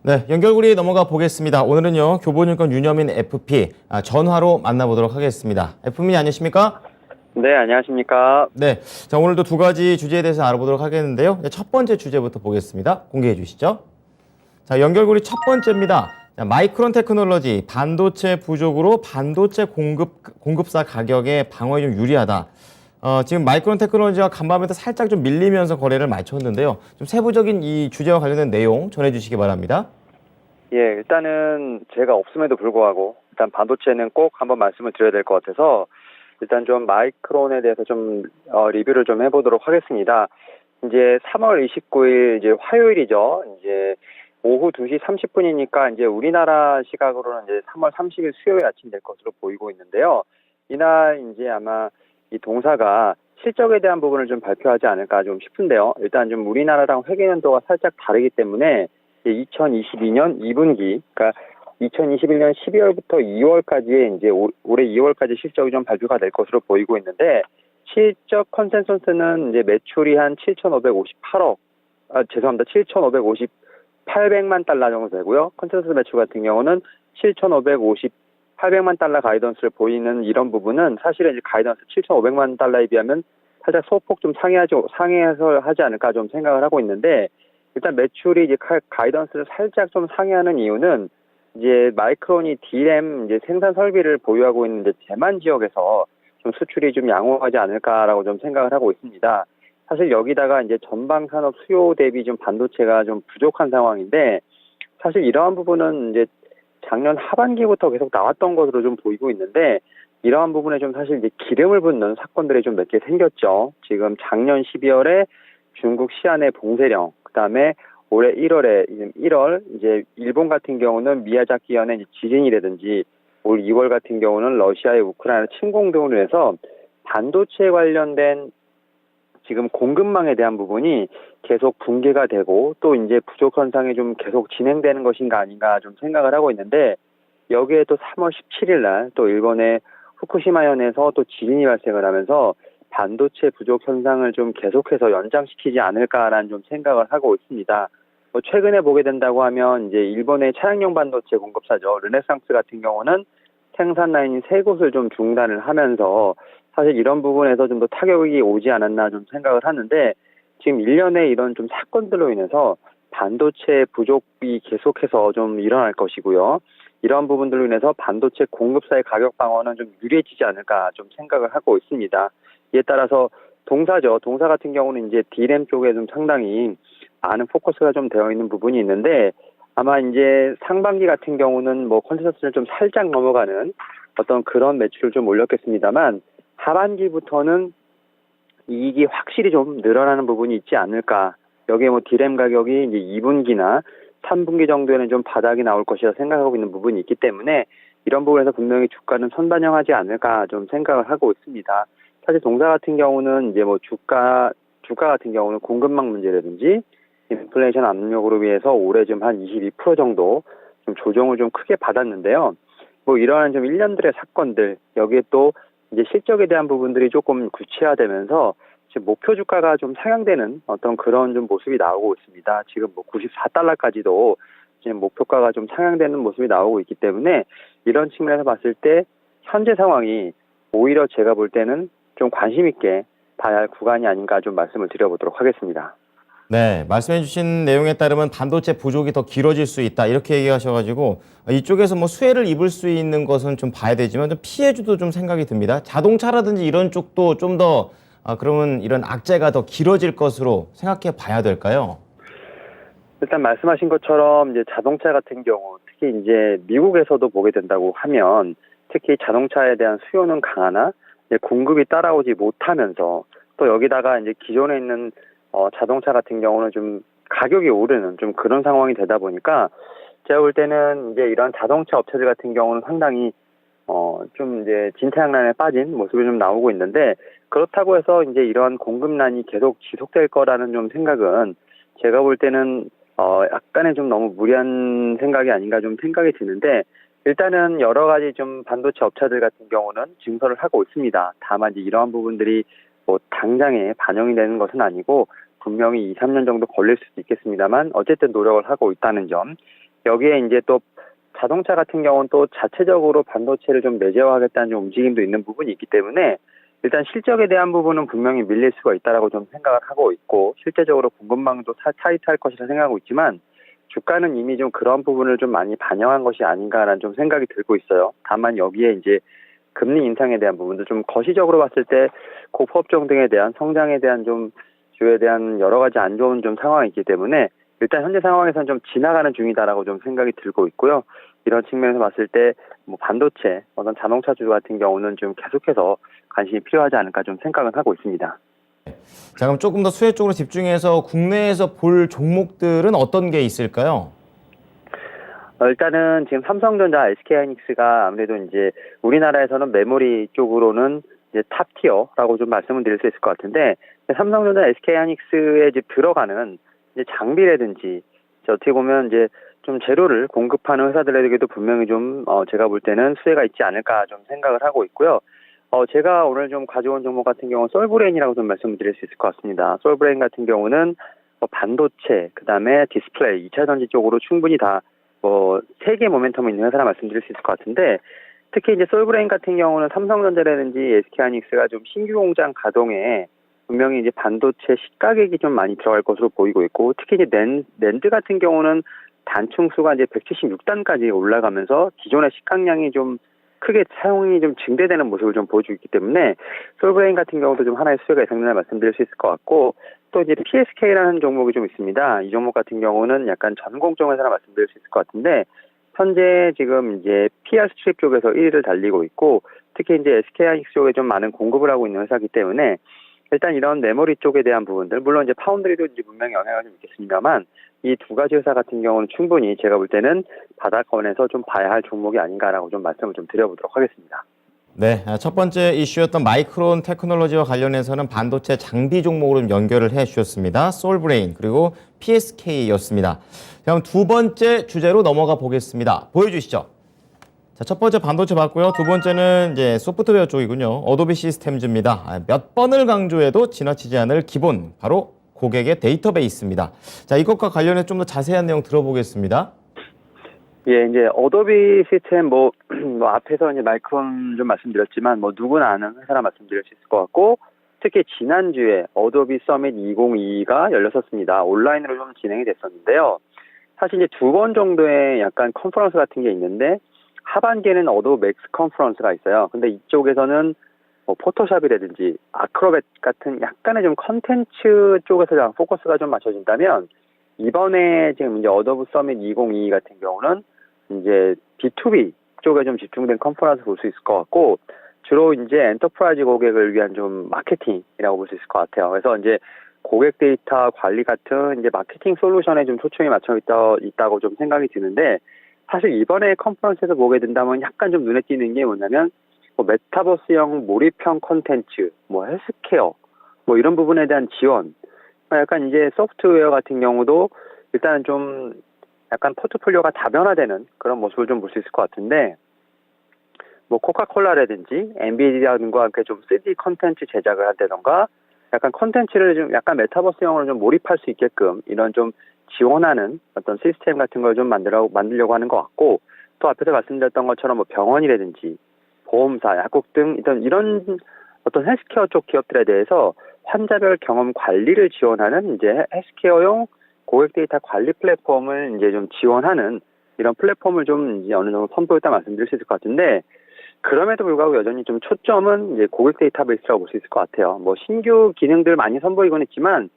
네, 연결고리 넘어가 보겠습니다. 오늘은요, 교보증권 윤여민 FP 전화로 만나보도록 하겠습니다. FP 안녕하십니까? 네, 안녕하십니까. 네, 자 오늘도 두 가지 주제에 대해서 알아보도록 하겠는데요. 첫 번째 주제부터 보겠습니다. 공개해 주시죠. 자, 연결고리 첫 번째입니다. 자, 마이크론 테크놀로지, 반도체 부족으로 반도체 공급사 가격의 방어에 좀 유리하다. 지금 마이크론 테크놀로지가 간밤에도 살짝 좀 밀리면서 거래를 마쳤는데요. 좀 세부적인 이 주제와 관련된 내용 전해주시기 바랍니다. 예, 일단은 제가 없음에도 불구하고 일단 반도체는 꼭 한번 말씀을 드려야 될 것 같아서 일단 좀 마이크론에 대해서 좀 리뷰를 좀 해보도록 하겠습니다. 이제 3월 29일 이제 화요일이죠. 이제 오후 2시 30분이니까 이제 우리나라 시각으로는 이제 3월 30일 수요일 아침 될 것으로 보이고 있는데요. 이날 이제 아마 이 동사가 실적에 대한 부분을 좀 발표하지 않을까 좀 싶은데요. 일단 좀 우리나라랑 회계연도가 살짝 다르기 때문에 2022년 2분기, 그러니까 2021년 12월부터 2월까지의 이제 올해 2월까지 실적이 좀 발표가 될 것으로 보이고 있는데 실적 컨센서스는 이제 매출이 한 7,558억, 죄송합니다. 7,558백만 달러 정도 되고요. 컨센서스 매출 같은 경우는 7,558백만 달러 가이던스를 보이는 이런 부분은 사실은 이제 가이던스 7,500만 달러에 비하면 살짝 소폭 좀 상회해서 하지 않을까 좀 생각을 하고 있는데 일단 매출이 이제 가이던스를 살짝 좀 상회하는 이유는 이제 마이크론이 D램 이제 생산 설비를 보유하고 있는 이제 대만 지역에서 좀 수출이 좀 양호하지 않을까라고 좀 생각을 하고 있습니다. 사실 여기다가 이제 전방 산업 수요 대비 좀 반도체가 좀 부족한 상황인데 사실 이러한 부분은 이제 작년 하반기부터 계속 나왔던 것으로 좀 보이고 있는데 이러한 부분에 좀 사실 이제 기름을 붓는 사건들이 좀 몇 개 생겼죠. 지금 작년 12월에 중국 시안의 봉쇄령, 그다음에 올해 1월 이제 일본 같은 경우는 미야자키현의 이제 지진이라든지 올 2월 같은 경우는 러시아의 우크라이나 침공 등으로 해서 반도체 관련된 지금 공급망에 대한 부분이 계속 붕괴가 되고 또 이제 부족 현상이 좀 계속 진행되는 것인가 아닌가 좀 생각을 하고 있는데 여기에 또 3월 17일 날 또 일본의 후쿠시마현에서 또 지진이 발생을 하면서 반도체 부족 현상을 좀 계속해서 연장시키지 않을까라는 좀 생각을 하고 있습니다. 뭐 최근에 보게 된다고 하면 이제 일본의 차량용 반도체 공급사죠. 르네상스 같은 경우는 생산 라인이 세 곳을 좀 중단을 하면서 사실 이런 부분에서 좀 더 타격이 오지 않았나 좀 생각을 하는데 지금 일련의 이런 좀 사건들로 인해서 반도체 부족이 계속해서 좀 일어날 것이고요. 이러한 부분들로 인해서 반도체 공급사의 가격 방어는 좀 유리해지지 않을까 좀 생각을 하고 있습니다. 이에 따라서 동사죠. 동사 같은 경우는 이제 D램 쪽에 좀 상당히 많은 포커스가 좀 되어 있는 부분이 있는데 아마 이제 상반기 같은 경우는 뭐 컨센서스를 좀 살짝 넘어가는 어떤 그런 매출을 좀 올렸겠습니다만 하반기부터는 이익이 확실히 좀 늘어나는 부분이 있지 않을까. 여기에 뭐 D램 가격이 이제 2분기나 3분기 정도에는 좀 바닥이 나올 것이라 생각하고 있는 부분이 있기 때문에 이런 부분에서 분명히 주가는 선반영하지 않을까 좀 생각을 하고 있습니다. 사실 동사 같은 경우는 이제 뭐 주가 같은 경우는 공급망 문제라든지 인플레이션 압력으로 위해서 올해 좀 한 22% 정도 좀 조정을 좀 크게 받았는데요. 뭐 이러한 좀 일련들의 사건들 여기에 또 이제 실적에 대한 부분들이 조금 구체화되면서 지금 목표 주가가 좀 상향되는 어떤 그런 좀 모습이 나오고 있습니다. 지금 뭐 94달러까지도 지금 목표가가 좀 상향되는 모습이 나오고 있기 때문에 이런 측면에서 봤을 때 현재 상황이 오히려 제가 볼 때는 좀 관심 있게 봐야 할 구간이 아닌가 좀 말씀을 드려보도록 하겠습니다. 네, 말씀해 주신 내용에 따르면 반도체 부족이 더 길어질 수 있다 이렇게 얘기하셔가지고 이쪽에서 뭐 수혜를 입을 수 있는 것은 좀 봐야 되지만 좀 피해주도 좀 생각이 듭니다. 자동차라든지 이런 쪽도 좀 더 그러면 이런 악재가 더 길어질 것으로 생각해 봐야 될까요? 일단 말씀하신 것처럼 이제 자동차 같은 경우 특히 이제 미국에서도 보게 된다고 하면 특히 자동차에 대한 수요는 강하나 이제 공급이 따라오지 못하면서 또 여기다가 이제 기존에 있는 자동차 같은 경우는 좀 가격이 오르는 좀 그런 상황이 되다 보니까 제가 볼 때는 이제 이런 자동차 업체들 같은 경우는 상당히 좀 이제 진퇴양난에 빠진 모습이 좀 나오고 있는데 그렇다고 해서 이제 이런 공급난이 계속 지속될 거라는 좀 생각은 제가 볼 때는 약간의 좀 너무 무리한 생각이 아닌가 좀 생각이 드는데 일단은 여러 가지 좀 반도체 업체들 같은 경우는 증설을 하고 있습니다. 다만 이제 이러한 부분들이 뭐 당장에 반영이 되는 것은 아니고 분명히 2, 3년 정도 걸릴 수도 있겠습니다만 어쨌든 노력을 하고 있다는 점. 여기에 이제 또 자동차 같은 경우는 또 자체적으로 반도체를 좀 내재화하겠다는 좀 움직임도 있는 부분이 있기 때문에 일단 실적에 대한 부분은 분명히 밀릴 수가 있다라고 좀 생각을 하고 있고 실제적으로 공급망도 타이트할 것이라 생각하고 있지만 주가는 이미 좀 그런 부분을 좀 많이 반영한 것이 아닌가라는 좀 생각이 들고 있어요. 다만 여기에 이제 금리 인상에 대한 부분도 좀 거시적으로 봤을 때 고법종 등에 대한 성장에 대한 좀 주에 대한 여러 가지 안 좋은 좀 상황이 있기 때문에 일단 현재 상황에서는 좀 지나가는 중이다라고 좀 생각이 들고 있고요. 이런 측면에서 봤을 때 뭐 반도체, 어떤 자동차주 같은 경우는 좀 계속해서 관심이 필요하지 않을까 좀 생각은 하고 있습니다. 자, 그럼 조금 더 수혜 쪽으로 집중해서 국내에서 볼 종목들은 어떤 게 있을까요? 일단은 지금 삼성전자, SK하이닉스가 아무래도 이제 우리나라에서는 메모리 쪽으로는 이제 탑티어라고 좀 말씀을 드릴 수 있을 것 같은데 삼성전자, SK하이닉스에 이제 들어가는 이제 장비라든지 어떻게 보면 이제 좀 재료를 공급하는 회사들에게도 분명히 좀 제가 볼 때는 수혜가 있지 않을까 좀 생각을 하고 있고요. 제가 오늘 좀 가져온 종목 같은 경우는 솔브레인이라고 좀 말씀드릴 수 있을 것 같습니다. 솔브레인 같은 경우는 반도체, 그다음에 디스플레이, 2차 전지 쪽으로 충분히 다 세계 모멘텀이 있는 회사라 말씀드릴 수 있을 것 같은데 특히 이제 솔브레인 같은 경우는 삼성전자라든지 SK하이닉스가 좀 신규 공장 가동에 분명히 이제 반도체 시가격이 좀 많이 들어갈 것으로 보이고 있고 특히 이제 낸드 같은 경우는 단층수가 이제 176단까지 올라가면서 기존의 시간량이 좀 크게 사용이 좀 증대되는 모습을 좀 보여주고 있기 때문에 솔브레인 같은 경우도 좀 하나의 수혜가 예상된다 말씀드릴 수 있을 것 같고 또 이제 PSK라는 종목이 좀 있습니다. 이 종목 같은 경우는 약간 전공정 회사라 말씀드릴 수 있을 것 같은데 현재 지금 이제 PR 수출 쪽에서 1위를 달리고 있고 특히 이제 SK하이닉스 쪽에 좀 많은 공급을 하고 있는 회사이기 때문에 일단 이런 메모리 쪽에 대한 부분들 물론 이제 파운드리도 이제 분명히 영향을 좀 있겠습니다만 이 두 가지 회사 같은 경우는 충분히 제가 볼 때는 바닥권에서 좀 봐야 할 종목이 아닌가라고 좀 말씀을 좀 드려보도록 하겠습니다. 네, 첫 번째 이슈였던 마이크론 테크놀로지와 관련해서는 반도체 장비 종목으로 좀 연결을 해 주셨습니다. 솔브레인 그리고 PSK였습니다. 그럼 두 번째 주제로 넘어가 보겠습니다. 보여주시죠. 자, 첫 번째 반도체 봤고요. 두 번째는 이제 소프트웨어 쪽이군요. 어도비 시스템즈입니다. 몇 번을 강조해도 지나치지 않을 기본, 바로 고객의 데이터베이스입니다. 자, 이것과 관련해 좀 더 자세한 내용 들어보겠습니다. 예, 이제 어도비 시스템 앞에서 이제 마이크론 좀 말씀드렸지만 누구나 아는 회사라 말씀드릴 수 있을 것 같고 특히 지난주에 어도비 서밋 2022가 열렸었습니다. 온라인으로 좀 진행이 됐었는데요. 사실 이제 두 번 정도의 약간 컨퍼런스 같은 게 있는데 하반기에는 어도비 맥스 컨퍼런스가 있어요. 근데 이쪽에서는 포토샵이라든지 아크로벳 같은 약간의 좀 컨텐츠 쪽에서 포커스가 좀 맞춰진다면 이번에 지금 이제 어도비 서밋 2022 같은 경우는 이제 B2B 쪽에 좀 집중된 컨퍼런스 볼 수 있을 것 같고 주로 이제 엔터프라이즈 고객을 위한 좀 마케팅이라고 볼 수 있을 것 같아요. 그래서 이제 고객 데이터 관리 같은 이제 마케팅 솔루션에 좀 초점이 맞춰 있다고 좀 생각이 드는데 사실 이번에 컨퍼런스에서 보게 된다면 약간 좀 눈에 띄는 게 뭐냐면 메타버스형 몰입형 콘텐츠, 헬스케어, 이런 부분에 대한 지원, 약간 이제 소프트웨어 같은 경우도 일단 좀 약간 포트폴리오가 다변화되는 그런 모습을 좀 볼 수 있을 것 같은데, 코카콜라라든지 엔비디아 등과 함께 좀 3D 콘텐츠 제작을 한다던가, 약간 콘텐츠를 좀 약간 메타버스형으로 좀 몰입할 수 있게끔 이런 좀 지원하는 어떤 시스템 같은 걸 좀 만들려고 하는 것 같고, 또 앞에서 말씀드렸던 것처럼 병원이라든지 보험사, 약국 등 이런 어떤 헬스케어 쪽 기업들에 대해서 환자별 경험 관리를 지원하는 이제 헬스케어용 고객 데이터 관리 플랫폼을 이제 좀 지원하는 이런 플랫폼을 좀 이제 어느 정도 선보였다 말씀드릴 수 있을 것 같은데 그럼에도 불구하고 여전히 좀 초점은 이제 고객 데이터베이스라고 볼 수 있을 것 같아요. 신규 기능들 많이 선보이곤 했지만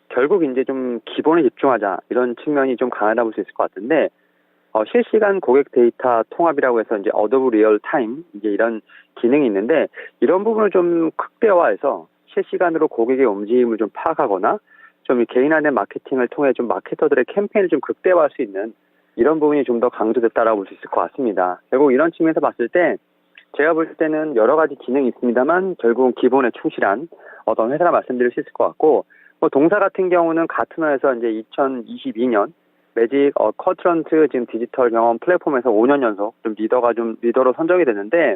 결국 이제 좀 기본에 집중하자 이런 측면이 좀 강하다 볼 수 있을 것 같은데 실시간 고객 데이터 통합이라고 해서 이제 어도비 리얼 타임 이제 이런 기능이 있는데 이런 부분을 좀 극대화해서 실시간으로 고객의 움직임을 좀 파악하거나 좀 개인화된 마케팅을 통해 좀 마케터들의 캠페인을 좀 극대화할 수 있는 이런 부분이 좀 더 강조됐다라고 볼 수 있을 것 같습니다. 결국 이런 측면에서 봤을 때 제가 볼 때는 여러 가지 기능이 있습니다만 결국은 기본에 충실한 어떤 회사라 말씀드릴 수 있을 것 같고 동사 같은 경우는 같은 회에서 이제 2022년 매직 커트런트 지금 디지털 경험 플랫폼에서 5년 연속 좀 리더로 선정이 됐는데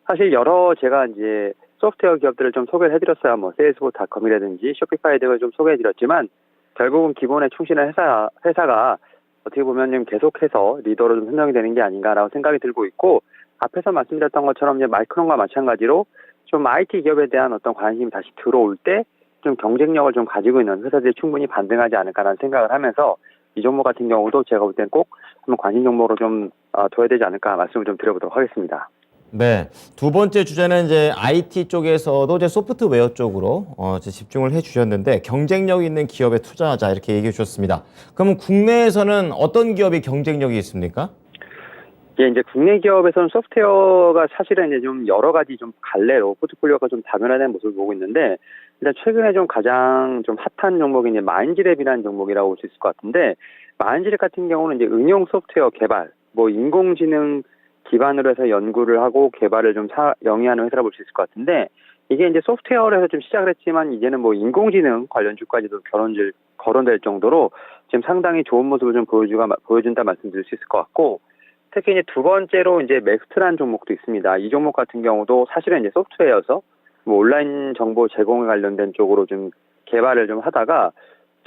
사실 제가 이제 소프트웨어 기업들을 좀 소개를 해드렸어요. 세일즈포스닷컴이라든지 쇼피파이 등을 좀 소개해드렸지만 결국은 기본에 충실한 회사가 어떻게 보면 좀 계속해서 리더로 좀 선정이 되는 게 아닌가라고 생각이 들고 있고, 앞에서 말씀드렸던 것처럼 이제 마이크론과 마찬가지로 좀 IT 기업에 대한 어떤 관심이 다시 들어올 때 좀 경쟁력을 좀 가지고 있는 회사들이 충분히 반등하지 않을까라는 생각을 하면서 이 종목 같은 경우도 제가 볼 땐 꼭 한번 관심 종목으로 좀 둬야 되지 않을까 말씀을 좀 드려보도록 하겠습니다. 네. 두 번째 주제는 이제 IT 쪽에서도 이제 소프트웨어 쪽으로 이제 집중을 해 주셨는데 경쟁력 있는 기업에 투자하자 이렇게 얘기해 주셨습니다. 그러면 국내에서는 어떤 기업이 경쟁력이 있습니까? 예, 이제 국내 기업에서는 소프트웨어가 사실은 이제 좀 여러 가지 좀 갈래로 포트폴리오가 좀 다변화된 모습을 보고 있는데, 일단 최근에 좀 가장 좀 핫한 종목이 이제 마인지랩이라는 종목이라고 볼 수 있을 것 같은데, 마인지랩 같은 경우는 이제 응용 소프트웨어 개발, 뭐 인공지능 기반으로 해서 연구를 하고 개발을 좀 영위하는 회사라고 볼 수 있을 것 같은데, 이게 이제 소프트웨어로 해서 좀 시작을 했지만 이제는 뭐 인공지능 관련 주까지도 거론될 정도로 지금 상당히 좋은 모습을 좀 보여준다 말씀드릴 수 있을 것 같고, 특히 이제 두 번째로 이제 맥스트라는 종목도 있습니다. 이 종목 같은 경우도 사실은 이제 소프트웨어여서 뭐 온라인 정보 제공에 관련된 쪽으로 좀 개발을 좀 하다가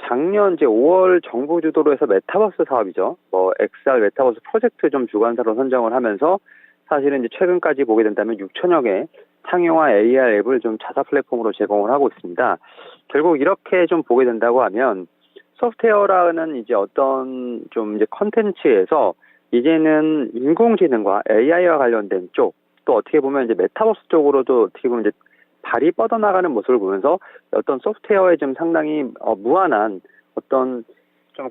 작년 이제 5월 정부 주도로 해서 메타버스 사업이죠. 뭐 XR 메타버스 프로젝트 좀 주관사로 선정을 하면서 사실은 이제 최근까지 보게 된다면 6천여 개 상용화 AR 앱을 좀 자사 플랫폼으로 제공을 하고 있습니다. 결국 이렇게 좀 보게 된다고 하면 소프트웨어라는 이제 어떤 좀 이제 컨텐츠에서 이제는 인공지능과 AI와 관련된 쪽, 또 어떻게 보면 이제 메타버스 쪽으로도 어떻게 보면 이제 발이 뻗어나가는 모습을 보면서 어떤 소프트웨어에 좀 상당히 무한한 어떤 좀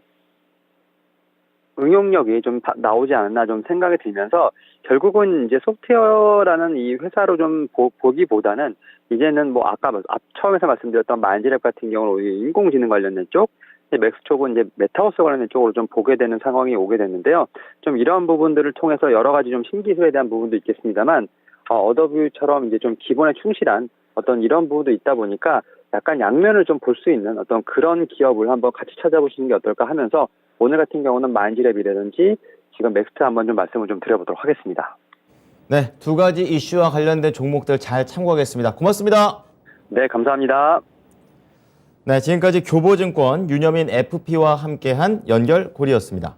응용력이 좀 나오지 않았나 좀 생각이 들면서, 결국은 이제 소프트웨어라는 이 회사로 좀 보기보다는 이제는 뭐 아까 처음에서 말씀드렸던 마인지랩 같은 경우는 오히려 인공지능 관련된 쪽, 맥스 쪽은 이제 메타버스 관련된 쪽으로 좀 보게 되는 상황이 오게 됐는데요. 좀 이러한 부분들을 통해서 여러 가지 좀 신기술에 대한 부분도 있겠습니다만, 어더뷰처럼 이제 좀 기본에 충실한 어떤 이런 부분도 있다 보니까 약간 양면을 좀 볼 수 있는 어떤 그런 기업을 한번 같이 찾아보시는 게 어떨까 하면서, 오늘 같은 경우는 마인지랩이라든지 지금 맥스트 한번 좀 말씀을 좀 드려보도록 하겠습니다. 네. 두 가지 이슈와 관련된 종목들 잘 참고하겠습니다. 고맙습니다. 네, 감사합니다. 네. 지금까지 교보증권 윤여민 FP와 함께한 연결고리였습니다.